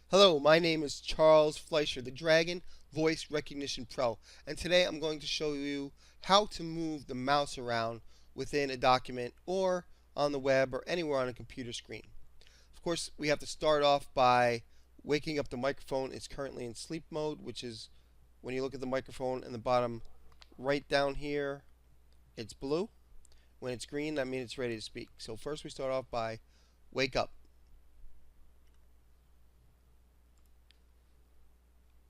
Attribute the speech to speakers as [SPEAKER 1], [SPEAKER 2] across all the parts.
[SPEAKER 1] Hello, my name is Charles Fleischer, the Dragon Voice Recognition Pro, and today I'm going to show you how to move the mouse around within a document or on the web or anywhere on a computer screen. Of course, we have to start off by waking up the microphone. It's currently in sleep mode, which is when you look at the microphone in the bottom right down here, it's blue. When it's green, that means it's ready to speak. So first we start off by wake up.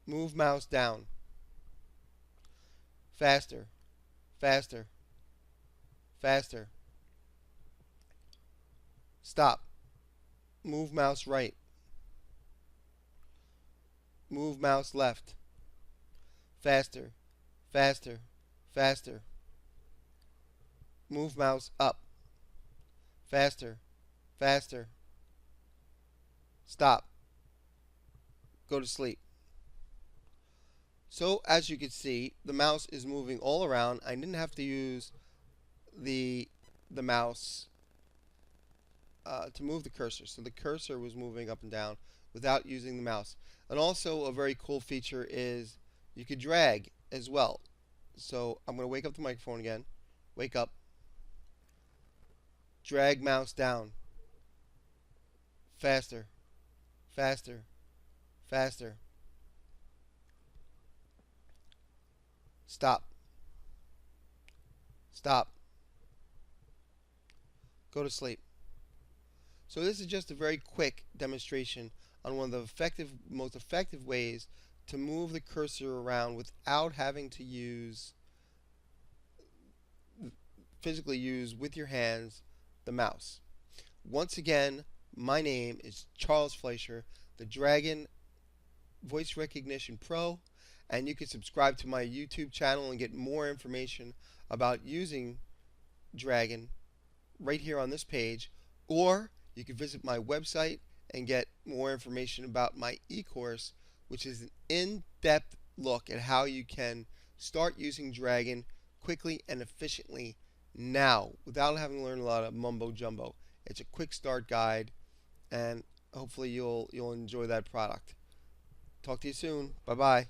[SPEAKER 1] Move mouse down. Faster, faster, faster. Stop. Move mouse right. Move mouse left. Faster, faster, faster. Move mouse up. Faster, faster. Stop. Go to sleep. So as you can see, the mouse is moving all around. I didn't have to use the mouse to move the cursor. So the cursor was moving up and down without using the mouse. And also a very cool feature is you could drag as well. So I'm going to wake up the microphone again. Wake up. Drag mouse down. Faster, faster, faster. Stop. Stop. Go to sleep. So this is just a very quick demonstration on one of the most effective ways to move the cursor around without having to physically use with your hands the mouse. Once again, my name is Charles Fleischer, the Dragon Voice Recognition Pro, and you can subscribe to my YouTube channel and get more information about using Dragon right here on this page, or you can visit my website and get more information about my e-course, which is an in-depth look at how you can start using Dragon quickly and efficiently now without having to learn a lot of mumbo jumbo. It's a quick start guide, and hopefully you'll enjoy that product. Talk to you soon. Bye bye.